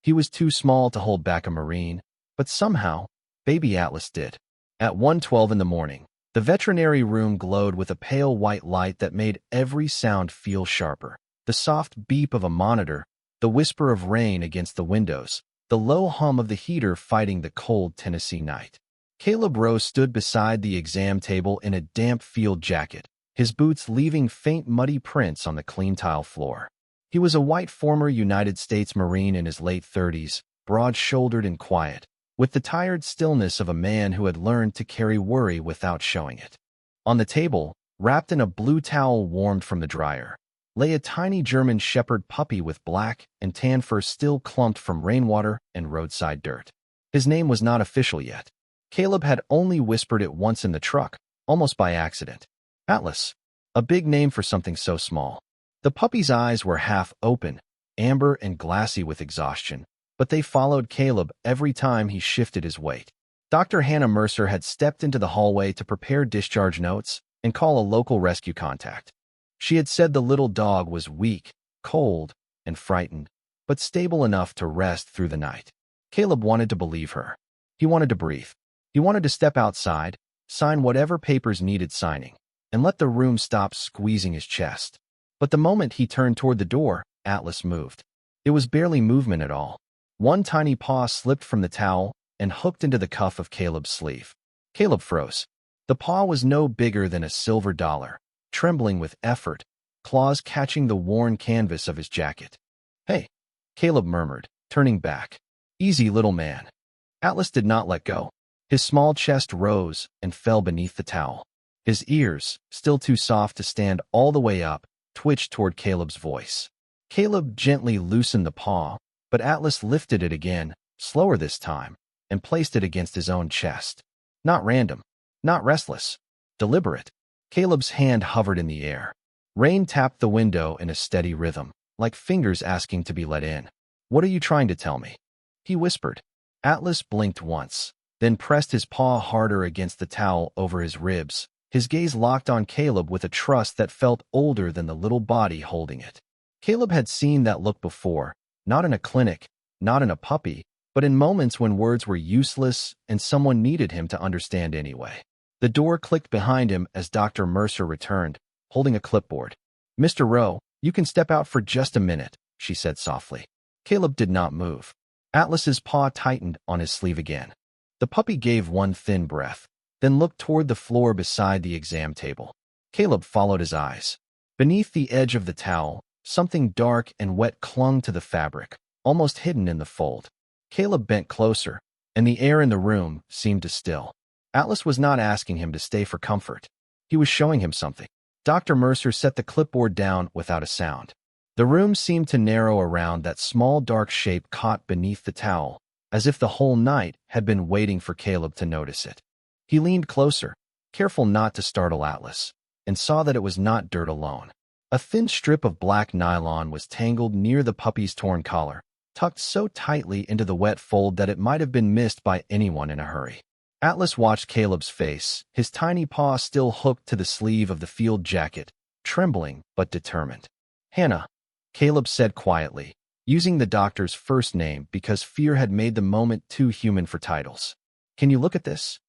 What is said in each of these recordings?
He was too small to hold back a Marine, but somehow, baby Atlas did. At 1:12 in the morning, the veterinary room glowed with a pale white light that made every sound feel sharper. The soft beep of a monitor, the whisper of rain against the windows, the low hum of the heater fighting the cold Tennessee night. Caleb Rose stood beside the exam table in a damp field jacket, his boots leaving faint muddy prints on the clean tile floor. He was a white former United States Marine in his late 30s, broad-shouldered and quiet, with the tired stillness of a man who had learned to carry worry without showing it. On the table, wrapped in a blue towel warmed from the dryer, lay a tiny German Shepherd puppy with black and tan fur still clumped from rainwater and roadside dirt. His name was not official yet. Caleb had only whispered it once in the truck, almost by accident. Atlas. A big name for something so small. The puppy's eyes were half open, amber and glassy with exhaustion, but they followed Caleb every time he shifted his weight. Dr. Hannah Mercer had stepped into the hallway to prepare discharge notes and call a local rescue contact. She had said the little dog was weak, cold, and frightened, but stable enough to rest through the night. Caleb wanted to believe her. He wanted to breathe. He wanted to step outside, sign whatever papers needed signing, and let the room stop squeezing his chest. But the moment he turned toward the door, Atlas moved. It was barely movement at all. One tiny paw slipped from the towel and hooked into the cuff of Caleb's sleeve. Caleb froze. The paw was no bigger than a silver dollar, trembling with effort, claws catching the worn canvas of his jacket. "Hey," Caleb murmured, turning back. "Easy, little man." Atlas did not let go. His small chest rose and fell beneath the towel. His ears, still too soft to stand all the way up, twitched toward Caleb's voice. Caleb gently loosened the paw, but Atlas lifted it again, slower this time, and placed it against his own chest. Not random, not restless, deliberate. Caleb's hand hovered in the air. Rain tapped the window in a steady rhythm, like fingers asking to be let in. "What are you trying to tell me?" he whispered. Atlas blinked once, then pressed his paw harder against the towel over his ribs. His gaze locked on Caleb with a trust that felt older than the little body holding it. Caleb had seen that look before, not in a clinic, not in a puppy, but in moments when words were useless and someone needed him to understand anyway. The door clicked behind him as Dr. Mercer returned, holding a clipboard. "Mr. Rowe, you can step out for just a minute," she said softly. Caleb did not move. Atlas's paw tightened on his sleeve again. The puppy gave one thin breath, then looked toward the floor beside the exam table. Caleb followed his eyes. Beneath the edge of the towel, something dark and wet clung to the fabric, almost hidden in the fold. Caleb bent closer, and the air in the room seemed to still. Atlas was not asking him to stay for comfort. He was showing him something. Dr. Mercer set the clipboard down without a sound. The room seemed to narrow around that small dark shape caught beneath the towel, as if the whole night had been waiting for Caleb to notice it. He leaned closer, careful not to startle Atlas, and saw that it was not dirt alone. A thin strip of black nylon was tangled near the puppy's torn collar, tucked so tightly into the wet fold that it might have been missed by anyone in a hurry. Atlas watched Caleb's face, his tiny paw still hooked to the sleeve of the field jacket, trembling but determined. "Hannah," Caleb said quietly, using the doctor's first name because fear had made the moment too human for titles. "Can you look at this?"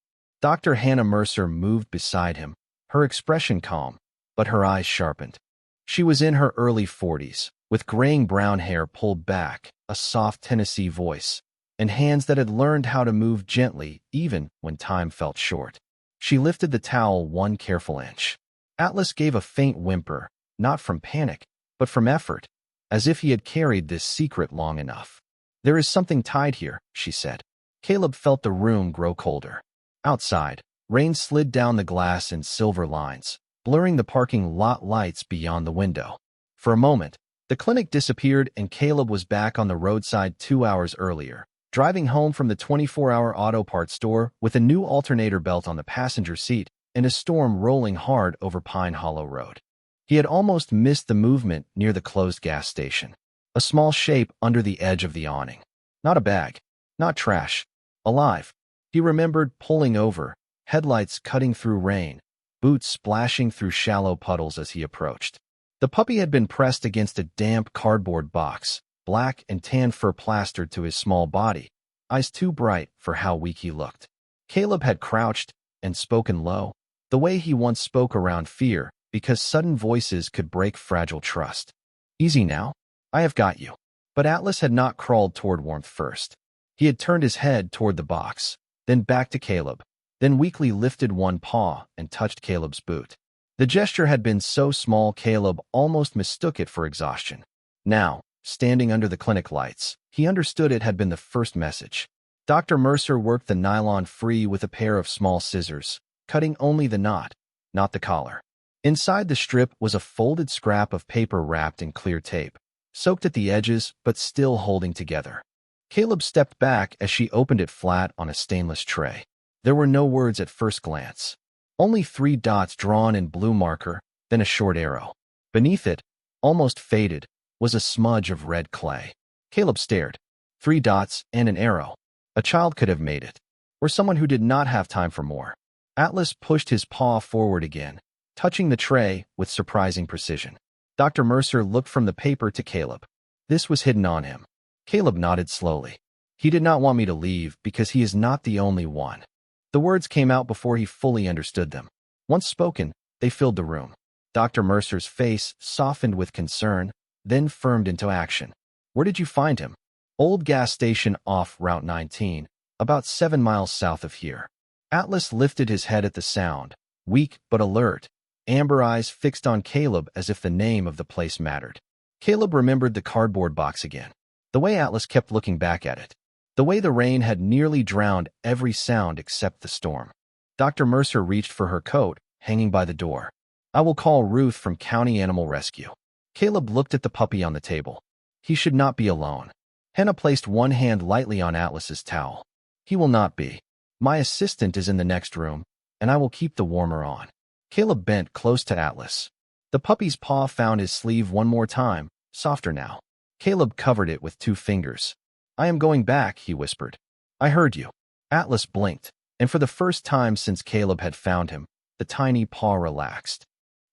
Dr. Hannah Mercer moved beside him, her expression calm, but her eyes sharpened. She was in her early 40s, with graying brown hair pulled back, a soft Tennessee voice, and hands that had learned how to move gently even when time felt short. She lifted the towel one careful inch. Atlas gave a faint whimper, not from panic, but from effort, as if he had carried this secret long enough. "There is something tied here," she said. Caleb felt the room grow colder. Outside, rain slid down the glass in silver lines, blurring the parking lot lights beyond the window. For a moment, the clinic disappeared and Caleb was back on the roadside 2 hours earlier, driving home from the 24-hour auto parts store with a new alternator belt on the passenger seat and a storm rolling hard over Pine Hollow Road. He had almost missed the movement near the closed gas station. A small shape under the edge of the awning. Not a bag, not trash. Alive. He remembered pulling over, headlights cutting through rain, boots splashing through shallow puddles as he approached. The puppy had been pressed against a damp cardboard box, black and tan fur plastered to his small body, eyes too bright for how weak he looked. Caleb had crouched and spoken low, the way he once spoke around fear, because sudden voices could break fragile trust. "Easy now. I have got you." But Atlas had not crawled toward warmth first. He had turned his head toward the box, then back to Caleb, then weakly lifted one paw and touched Caleb's boot. The gesture had been so small Caleb almost mistook it for exhaustion. Now, standing under the clinic lights, he understood it had been the first message. Dr. Mercer worked the nylon free with a pair of small scissors, cutting only the knot, not the collar. Inside the strip was a folded scrap of paper wrapped in clear tape, soaked at the edges but still holding together. Caleb stepped back as she opened it flat on a stainless tray. There were no words at first glance. Only 3 dots drawn in blue marker, then a short arrow. Beneath it, almost faded, was a smudge of red clay. Caleb stared. 3 dots and an arrow. A child could have made it, or someone who did not have time for more. Atlas pushed his paw forward again, touching the tray with surprising precision. Dr. Mercer looked from the paper to Caleb. This was hidden on him. Caleb nodded slowly. "He did not want me to leave because he is not the only one." The words came out before he fully understood them. Once spoken, they filled the room. Dr. Mercer's face softened with concern, then firmed into action. "Where did you find him?" "Old gas station off Route 19, about 7 miles south of here." Atlas lifted his head at the sound, weak but alert, amber eyes fixed on Caleb as if the name of the place mattered. Caleb remembered the cardboard box again. The way Atlas kept looking back at it. The way the rain had nearly drowned every sound except the storm. Dr. Mercer reached for her coat, hanging by the door. "I will call Ruth from County Animal Rescue." Caleb looked at the puppy on the table. He should not be alone. Hannah placed one hand lightly on Atlas's towel. "He will not be. My assistant is in the next room, and I will keep the warmer on." Caleb bent close to Atlas. The puppy's paw found his sleeve one more time, softer now. Caleb covered it with 2 fingers. "I am going back," he whispered. "I heard you." Atlas blinked, and for the first time since Caleb had found him, the tiny paw relaxed.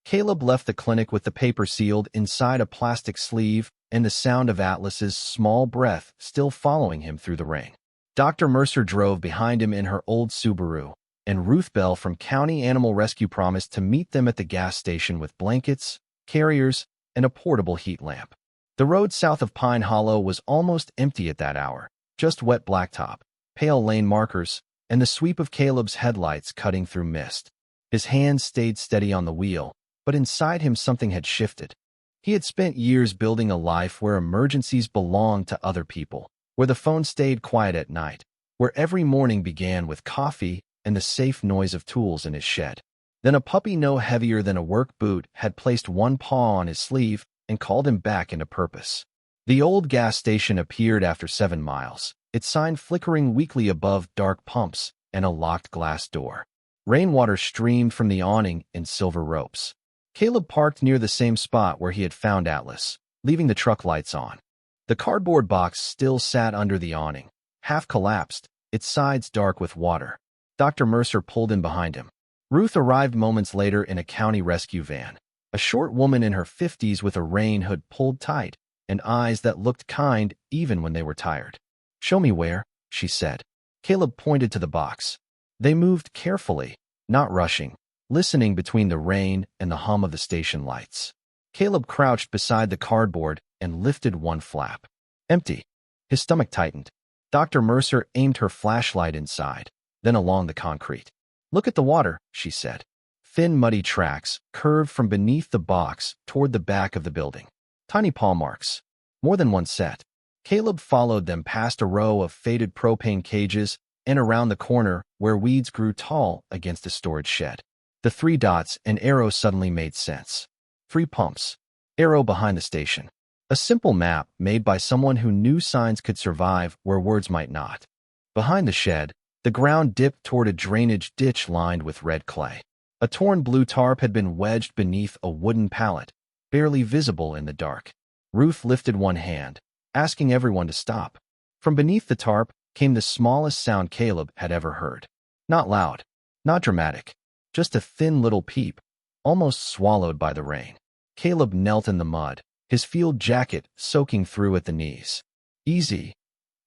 Caleb left the clinic with the paper sealed inside a plastic sleeve and the sound of Atlas's small breath still following him through the rain. Dr. Mercer drove behind him in her old Subaru, and Ruth Bell from County Animal Rescue promised to meet them at the gas station with blankets, carriers, and a portable heat lamp. The road south of Pine Hollow was almost empty at that hour, just wet blacktop, pale lane markers, and the sweep of Caleb's headlights cutting through mist. His hands stayed steady on the wheel, but inside him something had shifted. He had spent years building a life where emergencies belonged to other people, where the phone stayed quiet at night, where every morning began with coffee and the safe noise of tools in his shed. Then a puppy no heavier than a work boot had placed one paw on his sleeve and called him back into purpose. The old gas station appeared after 7 miles, its sign flickering weakly above dark pumps and a locked glass door. Rainwater streamed from the awning in silver ropes. Caleb parked near the same spot where he had found Atlas, leaving the truck lights on. The cardboard box still sat under the awning, half collapsed, its sides dark with water. Dr. Mercer pulled in behind him. Ruth arrived moments later in a county rescue van, a short woman in her 50s with a rain hood pulled tight and eyes that looked kind even when they were tired. "Show me where," she said. Caleb pointed to the box. They moved carefully, not rushing, listening between the rain and the hum of the station lights. Caleb crouched beside the cardboard and lifted one flap. Empty. His stomach tightened. Dr. Mercer aimed her flashlight inside, then along the concrete. "Look at the water," she said. Thin, muddy tracks curved from beneath the box toward the back of the building. Tiny paw marks. More than one set. Caleb followed them past a row of faded propane cages and around the corner where weeds grew tall against a storage shed. The 3 dots and arrow suddenly made sense. 3 pumps. Arrow behind the station. A simple map made by someone who knew signs could survive where words might not. Behind the shed, the ground dipped toward a drainage ditch lined with red clay. A torn blue tarp had been wedged beneath a wooden pallet, barely visible in the dark. Ruth lifted one hand, asking everyone to stop. From beneath the tarp came the smallest sound Caleb had ever heard. Not loud, not dramatic, just a thin little peep, almost swallowed by the rain. Caleb knelt in the mud, his field jacket soaking through at the knees. "Easy,"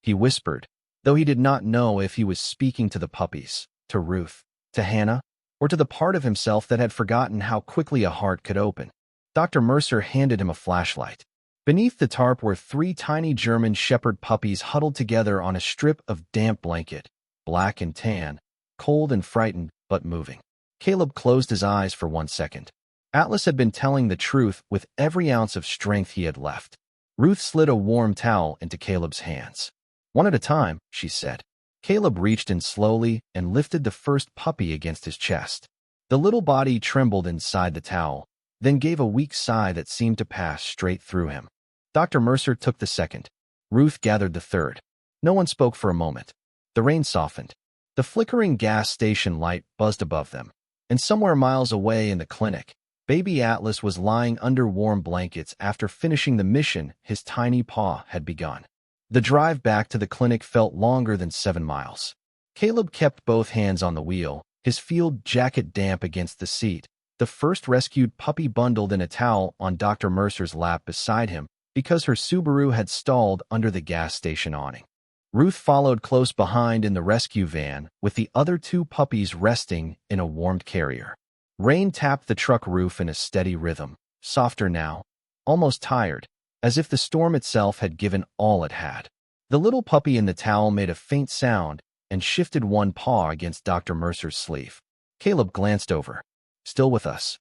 he whispered, though he did not know if he was speaking to the puppies, to Ruth, to Hannah, or to the part of himself that had forgotten how quickly a heart could open. Dr. Mercer handed him a flashlight. Beneath the tarp were 3 tiny German Shepherd puppies huddled together on a strip of damp blanket, black and tan, cold and frightened, but moving. Caleb closed his eyes for 1 second. Atlas had been telling the truth with every ounce of strength he had left. Ruth slid a warm towel into Caleb's hands. "One at a time," she said. Caleb reached in slowly and lifted the first puppy against his chest. The little body trembled inside the towel, then gave a weak sigh that seemed to pass straight through him. Dr. Mercer took the second. Ruth gathered the third. No one spoke for a moment. The rain softened. The flickering gas station light buzzed above them. And somewhere miles away in the clinic, baby Atlas was lying under warm blankets after finishing the mission his tiny paw had begun. The drive back to the clinic felt longer than 7 miles. Caleb kept both hands on the wheel, his field jacket damp against the seat, the first rescued puppy bundled in a towel on Dr. Mercer's lap beside him because her Subaru had stalled under the gas station awning. Ruth followed close behind in the rescue van, with the other 2 puppies resting in a warmed carrier. Rain tapped the truck roof in a steady rhythm, softer now, almost tired, as if the storm itself had given all it had. The little puppy in the towel made a faint sound and shifted one paw against Dr. Mercer's sleeve. Caleb glanced over. "Still with us?"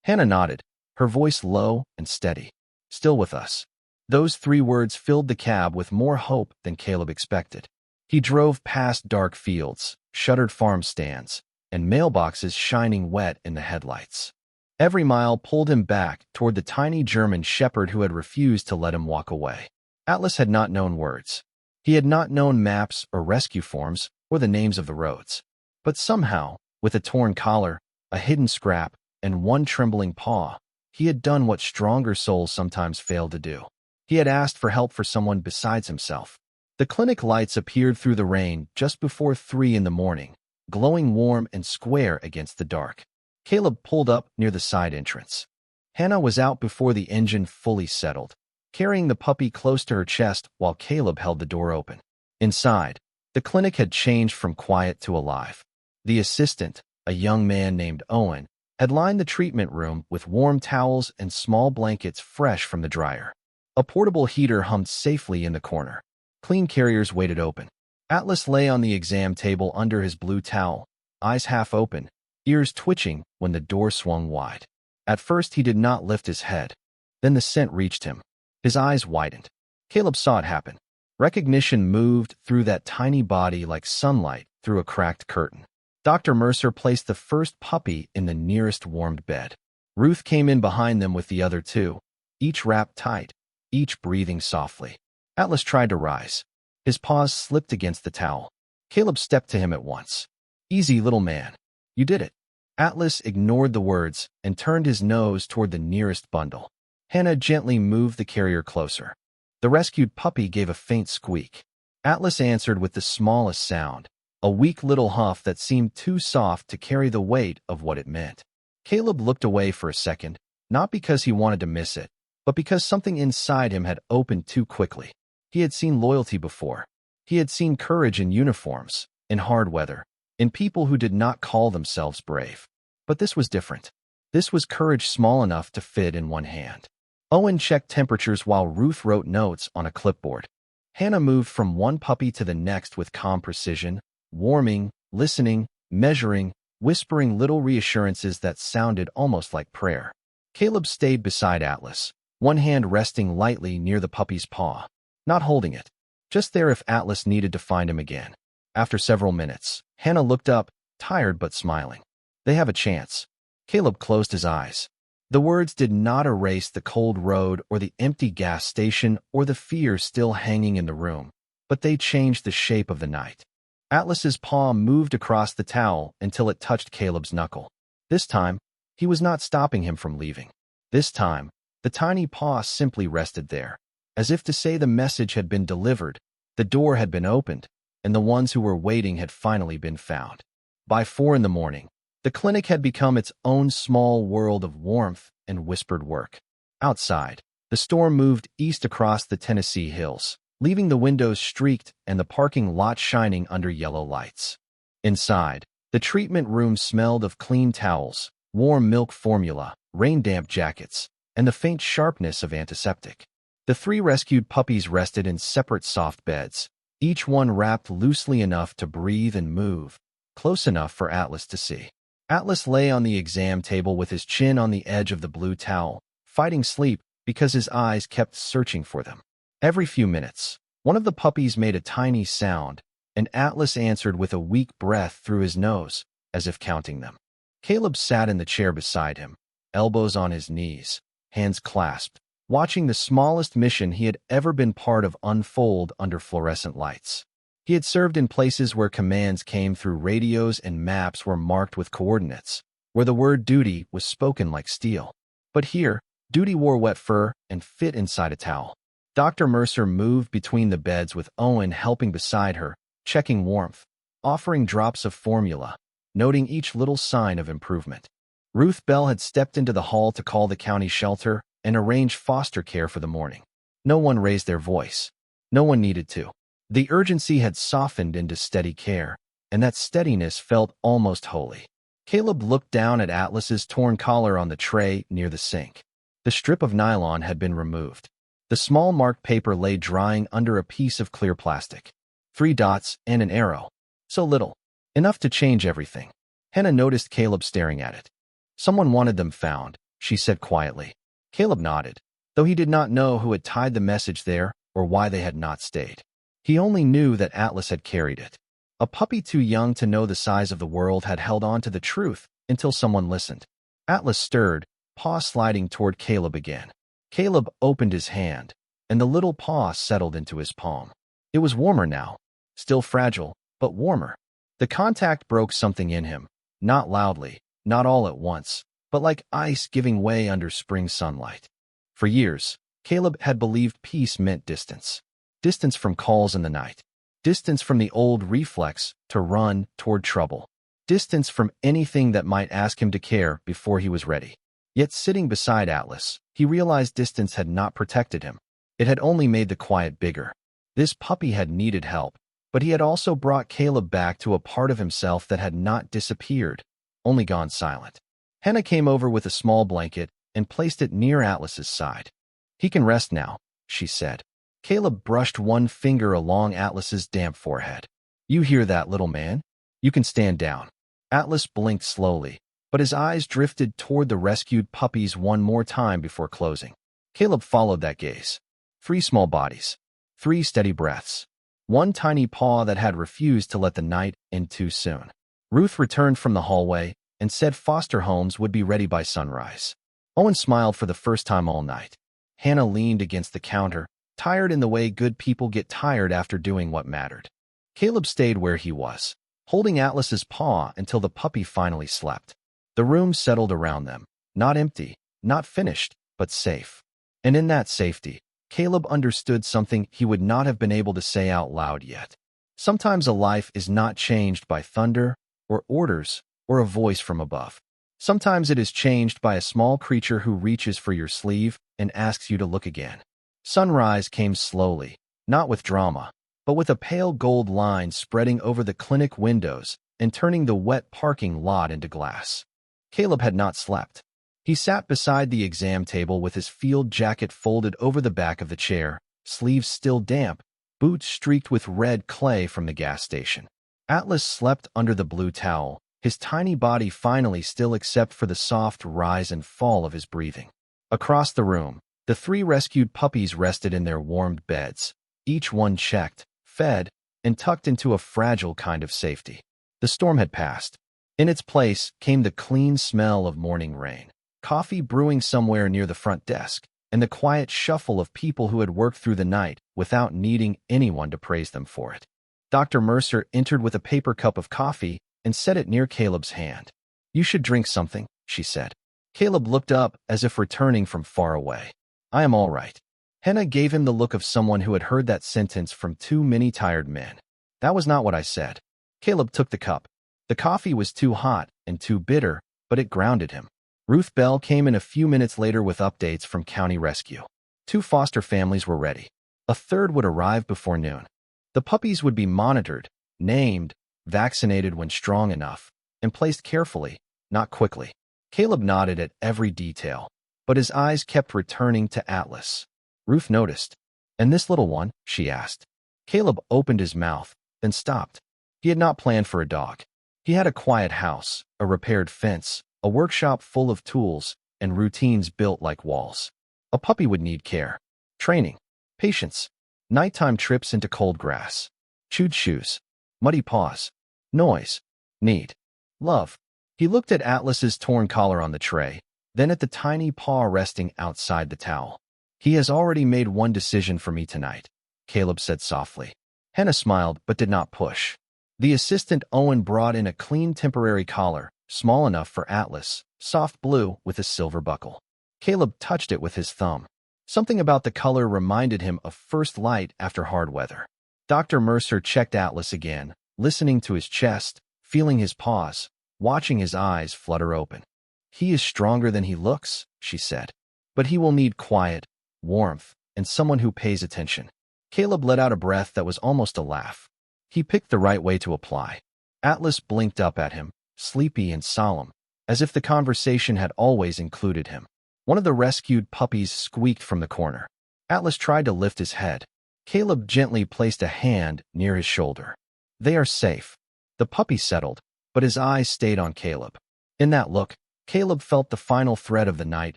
Hannah nodded, her voice low and steady. "Still with us." Those 3 words filled the cab with more hope than Caleb expected. He drove past dark fields, shuttered farm stands, and mailboxes shining wet in the headlights. Every mile pulled him back toward the tiny German Shepherd who had refused to let him walk away. Atlas had not known words. He had not known maps or rescue forms or the names of the roads. But somehow, with a torn collar, a hidden scrap, and one trembling paw, he had done what stronger souls sometimes fail to do. He had asked for help for someone besides himself. The clinic lights appeared through the rain just before 3 in the morning, glowing warm and square against the dark. Caleb pulled up near the side entrance. Hannah was out before the engine fully settled, carrying the puppy close to her chest while Caleb held the door open. Inside, the clinic had changed from quiet to alive. The assistant, a young man named Owen, had lined the treatment room with warm towels and small blankets fresh from the dryer. A portable heater hummed safely in the corner. Clean carriers waited open. Atlas lay on the exam table under his blue towel, eyes half open, ears twitching when the door swung wide. At first he did not lift his head. Then the scent reached him. His eyes widened. Caleb saw it happen. Recognition moved through that tiny body like sunlight through a cracked curtain. Dr. Mercer placed the first puppy in the nearest warmed bed. Ruth came in behind them with the other 2, each wrapped tight, each breathing softly. Atlas tried to rise. His paws slipped against the towel. Caleb stepped to him at once. "Easy, little man. You did it." Atlas ignored the words and turned his nose toward the nearest bundle. Hannah gently moved the carrier closer. The rescued puppy gave a faint squeak. Atlas answered with the smallest sound, a weak little huff that seemed too soft to carry the weight of what it meant. Caleb looked away for a second, not because he wanted to miss it, but because something inside him had opened too quickly. He had seen loyalty before. He had seen courage in uniforms, in hard weather, in people who did not call themselves brave. But this was different. This was courage small enough to fit in one hand. Owen checked temperatures while Ruth wrote notes on a clipboard. Hannah moved from one puppy to the next with calm precision, warming, listening, measuring, whispering little reassurances that sounded almost like prayer. Caleb stayed beside Atlas, one hand resting lightly near the puppy's paw, not holding it, just there if Atlas needed to find him again. After several minutes, Hannah looked up, tired but smiling. "They have a chance." Caleb closed his eyes. The words did not erase the cold road or the empty gas station or the fear still hanging in the room, but they changed the shape of the night. Atlas's paw moved across the towel until it touched Caleb's knuckle. This time, he was not stopping him from leaving. This time, the tiny paw simply rested there, as if to say the message had been delivered, the door had been opened, and the ones who were waiting had finally been found. By 4 in the morning, the clinic had become its own small world of warmth and whispered work. Outside, The storm moved east across the Tennessee hills, leaving the windows streaked and the parking lot shining under yellow lights. Inside, the treatment room smelled of clean towels, warm milk formula, rain-damp jackets, and the faint sharpness of antiseptic. The 3 rescued puppies rested in separate soft beds, each one wrapped loosely enough to breathe and move, close enough for Atlas to see. Atlas lay on the exam table with his chin on the edge of the blue towel, fighting sleep because his eyes kept searching for them. Every few minutes, one of the puppies made a tiny sound, and Atlas answered with a weak breath through his nose, as if counting them. Caleb sat in the chair beside him, elbows on his knees, hands clasped, watching the smallest mission he had ever been part of unfold under fluorescent lights. He had served in places where commands came through radios and maps were marked with coordinates, where the word duty was spoken like steel. But here, duty wore wet fur and fit inside a towel. Dr. Mercer moved between the beds with Owen helping beside her, checking warmth, offering drops of formula, noting each little sign of improvement. Ruth Bell had stepped into the hall to call the county shelter and arrange foster care for the morning. No one raised their voice. No one needed to. The urgency had softened into steady care, and that steadiness felt almost holy. Caleb looked down at Atlas's torn collar on the tray near the sink. The strip of nylon had been removed. The small marked paper lay drying under a piece of clear plastic. 3 dots and an arrow. So little. Enough to change everything. Hannah noticed Caleb staring at it. Someone wanted them found, she said quietly. Caleb nodded, though he did not know who had tied the message there or why they had not stayed. He only knew that Atlas had carried it. A puppy too young to know the size of the world had held on to the truth until someone listened. Atlas stirred, paw sliding toward Caleb again. Caleb opened his hand, and the little paw settled into his palm. It was warmer now, still fragile, but warmer. The contact broke something in him, not loudly, not all at once, but like ice giving way under spring sunlight. For years, Caleb had believed peace meant distance. Distance from calls in the night. Distance from the old reflex to run toward trouble. Distance from anything that might ask him to care before he was ready. Yet sitting beside Atlas, he realized distance had not protected him. It had only made the quiet bigger. This puppy had needed help, but he had also brought Caleb back to a part of himself that had not disappeared, only gone silent. Hannah came over with a small blanket and placed it near Atlas's side. He can rest now, she said. Caleb brushed one finger along Atlas's damp forehead. You hear that, little man? You can stand down. Atlas blinked slowly, but his eyes drifted toward the rescued puppies one more time before closing. Caleb followed that gaze. 3 small bodies. 3 steady breaths. 1 tiny paw that had refused to let the night in too soon. Ruth returned from the hallway and said foster homes would be ready by sunrise. Owen smiled for the first time all night. Hannah leaned against the counter, tired in the way good people get tired after doing what mattered. Caleb stayed where he was, holding Atlas's paw until the puppy finally slept. The room settled around them, not empty, not finished, but safe. And in that safety, Caleb understood something he would not have been able to say out loud yet. Sometimes a life is not changed by thunder, or orders, or a voice from above. Sometimes it is changed by a small creature who reaches for your sleeve and asks you to look again. Sunrise came slowly, not with drama, but with a pale gold line spreading over the clinic windows and turning the wet parking lot into glass. Caleb had not slept. He sat beside the exam table with his field jacket folded over the back of the chair, sleeves still damp, boots streaked with red clay from the gas station. Atlas slept under the blue towel, his tiny body finally still except for the soft rise and fall of his breathing. Across the room, the 3 rescued puppies rested in their warmed beds, each one checked, fed, and tucked into a fragile kind of safety. The storm had passed. In its place came the clean smell of morning rain, coffee brewing somewhere near the front desk, and the quiet shuffle of people who had worked through the night without needing anyone to praise them for it. Dr. Mercer entered with a paper cup of coffee and set it near Caleb's hand. You should drink something, she said. Caleb looked up as if returning from far away. I am all right. Hannah gave him the look of someone who had heard that sentence from too many tired men. That was not what I said. Caleb took the cup. The coffee was too hot and too bitter, but it grounded him. Ruth Bell came in a few minutes later with updates from County Rescue. 2 foster families were ready. A third would arrive before noon. The puppies would be monitored, named, vaccinated when strong enough, and placed carefully, not quickly. Caleb nodded at every detail, but his eyes kept returning to Atlas. Ruth noticed. "And this little one?" she asked. Caleb opened his mouth, then stopped. He had not planned for a dog. He had a quiet house, a repaired fence, a workshop full of tools, and routines built like walls. A puppy would need care, training, patience, nighttime trips into cold grass, chewed shoes, muddy paws, noise, need, love. He looked at Atlas's torn collar on the tray, then at the tiny paw resting outside the towel. "He has already made one decision for me tonight," Caleb said softly. Hannah smiled but did not push. The assistant Owen brought in a clean temporary collar, small enough for Atlas, soft blue with a silver buckle. Caleb touched it with his thumb. Something about the color reminded him of first light after hard weather. Dr. Mercer checked Atlas again, listening to his chest, feeling his paws, watching his eyes flutter open. "He is stronger than he looks," she said. "But he will need quiet, warmth, and someone who pays attention." Caleb let out a breath that was almost a laugh. He picked the right way to apply. Atlas blinked up at him, sleepy and solemn, as if the conversation had always included him. One of the rescued puppies squeaked from the corner. Atlas tried to lift his head. Caleb gently placed a hand near his shoulder. "They are safe." The puppy settled, but his eyes stayed on Caleb. In that look, Caleb felt the final thread of the night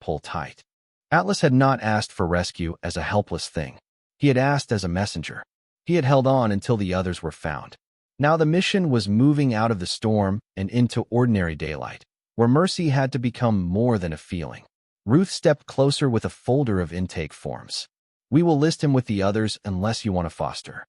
pull tight. Atlas had not asked for rescue as a helpless thing. He had asked as a messenger. He had held on until the others were found. Now the mission was moving out of the storm and into ordinary daylight, where mercy had to become more than a feeling. Ruth stepped closer with a folder of intake forms. "We will list him with the others unless you want to foster."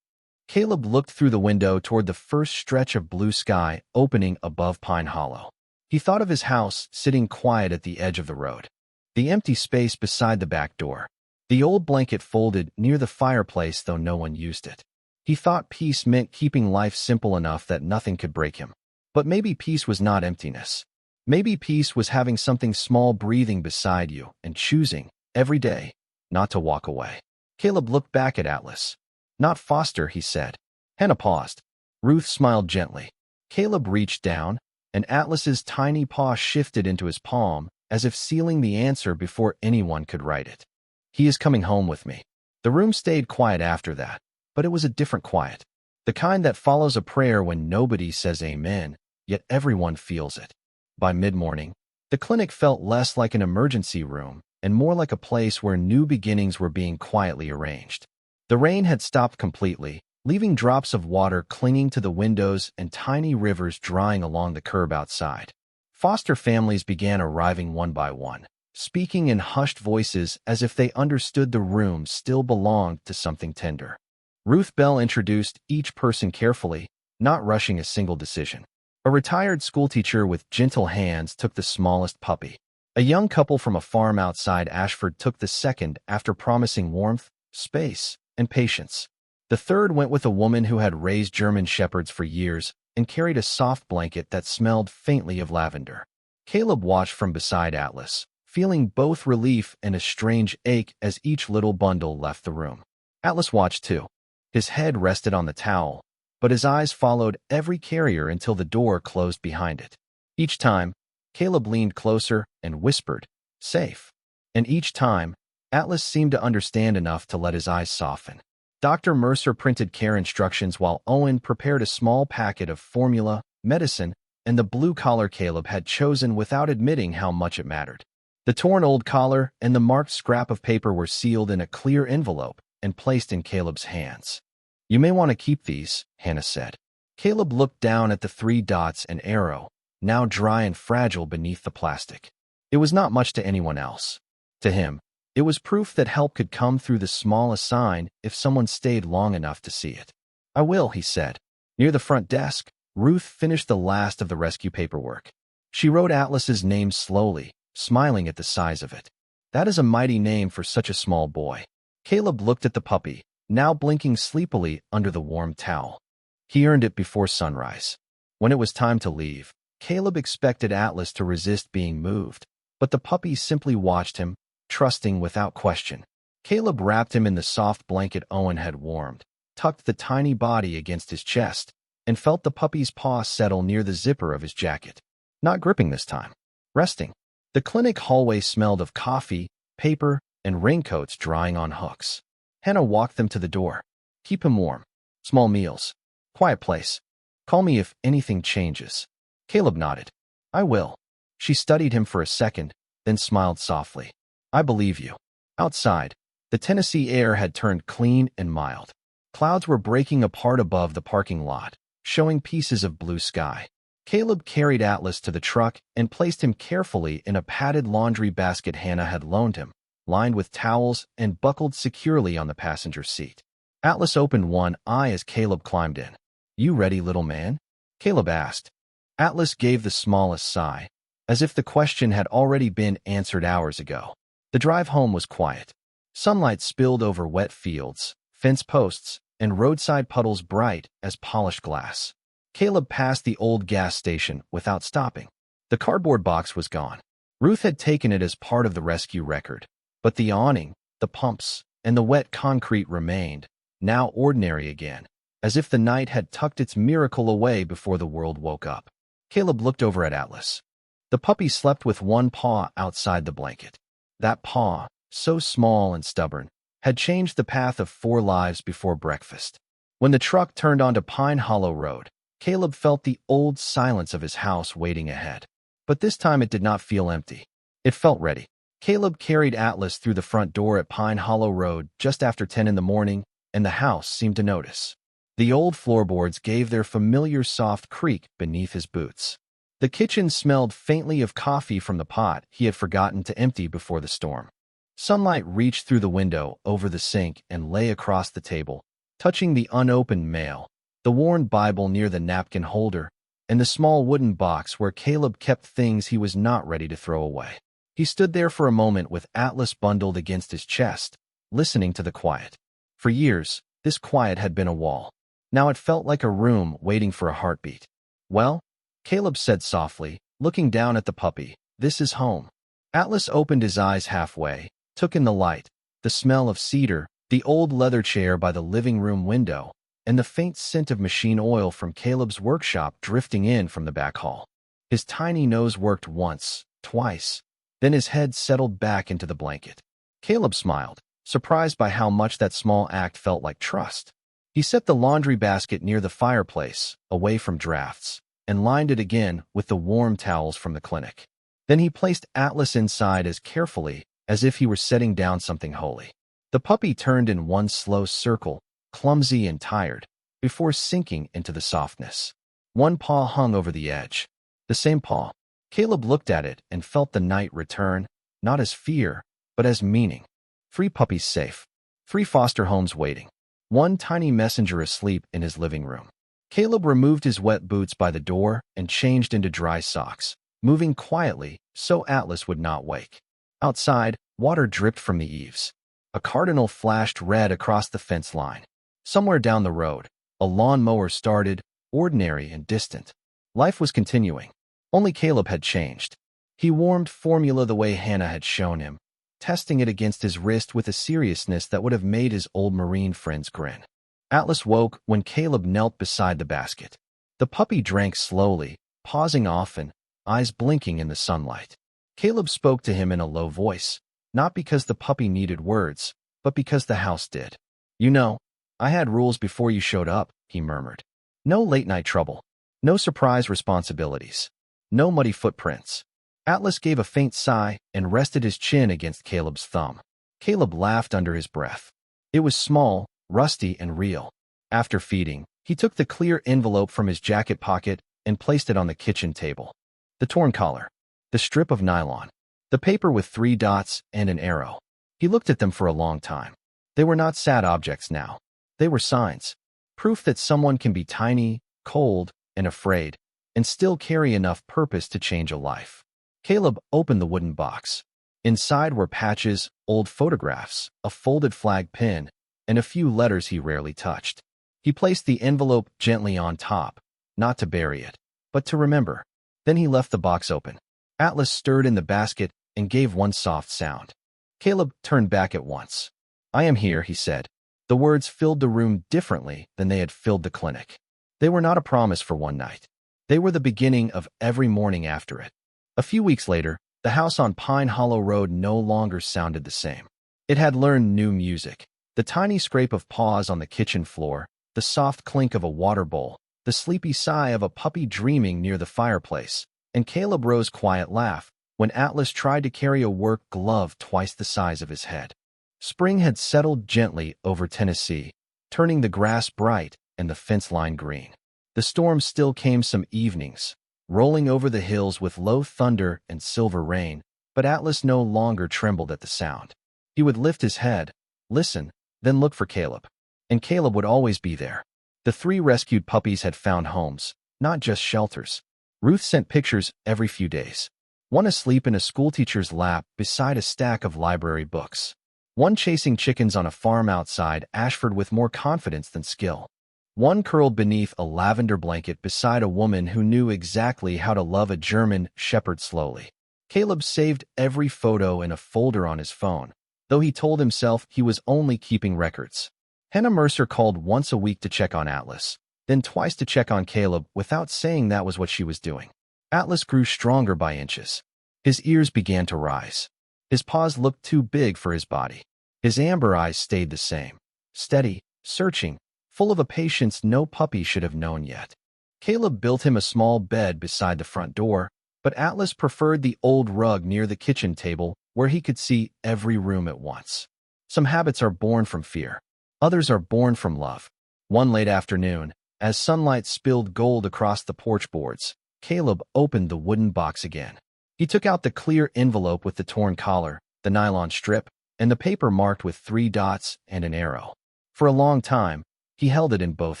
Caleb looked through the window toward the first stretch of blue sky opening above Pine Hollow. He thought of his house sitting quiet at the edge of the road. The empty space beside the back door. The old blanket folded near the fireplace though no one used it. He thought peace meant keeping life simple enough that nothing could break him. But maybe peace was not emptiness. Maybe peace was having something small breathing beside you and choosing, every day, not to walk away. Caleb looked back at Atlas. "Not foster," he said. Hannah paused. Ruth smiled gently. Caleb reached down, and Atlas's tiny paw shifted into his palm, as if sealing the answer before anyone could write it. "He is coming home with me." The room stayed quiet after that, but it was a different quiet. The kind that follows a prayer when nobody says amen, yet everyone feels it. By mid-morning, the clinic felt less like an emergency room and more like a place where new beginnings were being quietly arranged. The rain had stopped completely, leaving drops of water clinging to the windows and tiny rivers drying along the curb outside. Foster families began arriving one by one, speaking in hushed voices as if they understood the room still belonged to something tender. Ruth Bell introduced each person carefully, not rushing a single decision. A retired schoolteacher with gentle hands took the smallest puppy. A young couple from a farm outside Ashford took the second after promising warmth, space, and patience. The third went with a woman who had raised German shepherds for years and carried a soft blanket that smelled faintly of lavender. Caleb watched from beside Atlas, feeling both relief and a strange ache as each little bundle left the room. Atlas watched too. His head rested on the towel, but his eyes followed every carrier until the door closed behind it. Each time, Caleb leaned closer and whispered, "Safe." And each time, Atlas seemed to understand enough to let his eyes soften. Dr. Mercer printed care instructions while Owen prepared a small packet of formula, medicine, and the blue collar Caleb had chosen without admitting how much it mattered. The torn old collar and the marked scrap of paper were sealed in a clear envelope and placed in Caleb's hands. "You may want to keep these," Hannah said. Caleb looked down at the 3 dots and arrow, now dry and fragile beneath the plastic. It was not much to anyone else. To him, it was proof that help could come through the smallest sign if someone stayed long enough to see it. "I will," he said. Near the front desk, Ruth finished the last of the rescue paperwork. She wrote Atlas's name slowly, smiling at the size of it. That is a mighty name for such a small boy. Caleb looked at the puppy, now blinking sleepily under the warm towel. He earned it before sunrise. When it was time to leave, Caleb expected Atlas to resist being moved, but the puppy simply watched him, trusting without question. Caleb wrapped him in the soft blanket Owen had warmed, tucked the tiny body against his chest, and felt the puppy's paw settle near the zipper of his jacket. Not gripping this time. Resting. The clinic hallway smelled of coffee, paper, and raincoats drying on hooks. Hannah walked them to the door. Keep him warm. Small meals. Quiet place. Call me if anything changes. Caleb nodded. I will. She studied him for a second, then smiled softly. I believe you. Outside, the Tennessee air had turned clean and mild. Clouds were breaking apart above the parking lot, showing pieces of blue sky. Caleb carried Atlas to the truck and placed him carefully in a padded laundry basket Hannah had loaned him, lined with towels and buckled securely on the passenger seat. Atlas opened one eye as Caleb climbed in. You ready, little man? Caleb asked. Atlas gave the smallest sigh, as if the question had already been answered hours ago. The drive home was quiet. Sunlight spilled over wet fields, fence posts, and roadside puddles bright as polished glass. Caleb passed the old gas station without stopping. The cardboard box was gone. Ruth had taken it as part of the rescue record, but the awning, the pumps, and the wet concrete remained, now ordinary again, as if the night had tucked its miracle away before the world woke up. Caleb looked over at Atlas. The puppy slept with one paw outside the blanket. That paw, so small and stubborn, had changed the path of 4 lives before breakfast. When the truck turned onto Pine Hollow Road, Caleb felt the old silence of his house waiting ahead. But this time it did not feel empty. It felt ready. Caleb carried Atlas through the front door at Pine Hollow Road just after 10 in the morning, and the house seemed to notice. The old floorboards gave their familiar soft creak beneath his boots. The kitchen smelled faintly of coffee from the pot he had forgotten to empty before the storm. Sunlight reached through the window over the sink and lay across the table, touching the unopened mail, the worn Bible near the napkin holder, and the small wooden box where Caleb kept things he was not ready to throw away. He stood there for a moment with Atlas bundled against his chest, listening to the quiet. For years, this quiet had been a wall. Now it felt like a room waiting for a heartbeat. Well, Caleb said softly, looking down at the puppy, this is home. Atlas opened his eyes halfway, took in the light, the smell of cedar, the old leather chair by the living room window, and the faint scent of machine oil from Caleb's workshop drifting in from the back hall. His tiny nose worked once, twice, then his head settled back into the blanket. Caleb smiled, surprised by how much that small act felt like trust. He set the laundry basket near the fireplace, away from drafts, and lined it again with the warm towels from the clinic. Then he placed Atlas inside as carefully as if he were setting down something holy. The puppy turned in one slow circle, clumsy and tired, before sinking into the softness. One paw hung over the edge. The same paw. Caleb looked at it and felt the night return, not as fear, but as meaning. 3 puppies safe. 3 foster homes waiting. 1 tiny messenger asleep in his living room. Caleb removed his wet boots by the door and changed into dry socks, moving quietly so Atlas would not wake. Outside, water dripped from the eaves. A cardinal flashed red across the fence line. Somewhere down the road, a lawnmower started, ordinary and distant. Life was continuing. Only Caleb had changed. He warmed formula the way Hannah had shown him, testing it against his wrist with a seriousness that would have made his old Marine friends grin. Atlas woke when Caleb knelt beside the basket. The puppy drank slowly, pausing often, eyes blinking in the sunlight. Caleb spoke to him in a low voice, not because the puppy needed words, but because the house did. You know, I had rules before you showed up, he murmured. No late-night trouble. No surprise responsibilities. No muddy footprints. Atlas gave a faint sigh and rested his chin against Caleb's thumb. Caleb laughed under his breath. It was small, rusty, and real. After feeding, he took the clear envelope from his jacket pocket and placed it on the kitchen table. The torn collar. The strip of nylon. The paper with 3 dots and an arrow. He looked at them for a long time. They were not sad objects now. They were signs. Proof that someone can be tiny, cold, and afraid, and still carry enough purpose to change a life. Caleb opened the wooden box. Inside were patches, old photographs, a folded flag pin, and a few letters he rarely touched. He placed the envelope gently on top, not to bury it, but to remember. Then he left the box open. Atlas stirred in the basket and gave one soft sound. Caleb turned back at once. "I am here," he said. The words filled the room differently than they had filled the clinic. They were not a promise for one night. They were the beginning of every morning after it. A few weeks later, the house on Pine Hollow Road no longer sounded the same. It had learned new music. The tiny scrape of paws on the kitchen floor, the soft clink of a water bowl, the sleepy sigh of a puppy dreaming near the fireplace, and Caleb Rose's quiet laugh when Atlas tried to carry a work glove twice the size of his head. Spring had settled gently over Tennessee, turning the grass bright and the fence line green. The storm still came some evenings, rolling over the hills with low thunder and silver rain, but Atlas no longer trembled at the sound. He would lift his head, listen, then look for Caleb. And Caleb would always be there. The 3 rescued puppies had found homes, not just shelters. Ruth sent pictures every few days. One asleep in a schoolteacher's lap beside a stack of library books. One chasing chickens on a farm outside Ashford with more confidence than skill. One curled beneath a lavender blanket beside a woman who knew exactly how to love a German shepherd slowly. Caleb saved every photo in a folder on his phone, though he told himself he was only keeping records. Hannah Mercer called once a week to check on Atlas, then twice to check on Caleb without saying that was what she was doing. Atlas grew stronger by inches. His ears began to rise. His paws looked too big for his body. His amber eyes stayed the same, steady, searching, full of a patience no puppy should have known yet. Caleb built him a small bed beside the front door, but Atlas preferred the old rug near the kitchen table where he could see every room at once. Some habits are born from fear. Others are born from love. One late afternoon, as sunlight spilled gold across the porch boards, Caleb opened the wooden box again. He took out the clear envelope with the torn collar, the nylon strip, and the paper marked with 3 dots and an arrow. For a long time, he held it in both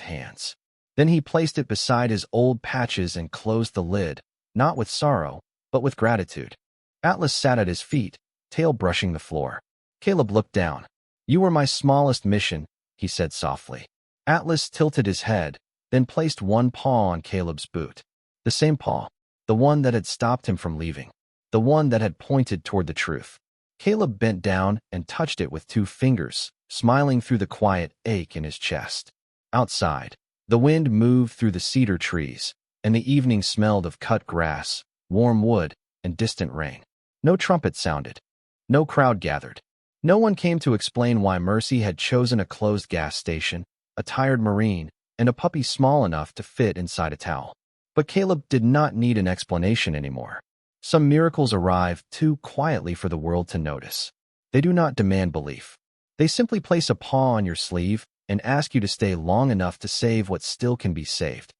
hands. Then he placed it beside his old patches and closed the lid, not with sorrow, but with gratitude. Atlas sat at his feet, tail brushing the floor. Caleb looked down. "You were my smallest mission," he said softly. Atlas tilted his head, then placed one paw on Caleb's boot. The same paw, the one that had stopped him from leaving, the one that had pointed toward the truth. Caleb bent down and touched it with 2 fingers, smiling through the quiet ache in his chest. Outside, the wind moved through the cedar trees, and the evening smelled of cut grass, warm wood, and distant rain. No trumpet sounded. No crowd gathered. No one came to explain why Mercy had chosen a closed gas station, a tired Marine, and a puppy small enough to fit inside a towel. But Caleb did not need an explanation anymore. Some miracles arrive too quietly for the world to notice. They do not demand belief. They simply place a paw on your sleeve and ask you to stay long enough to save what still can be saved.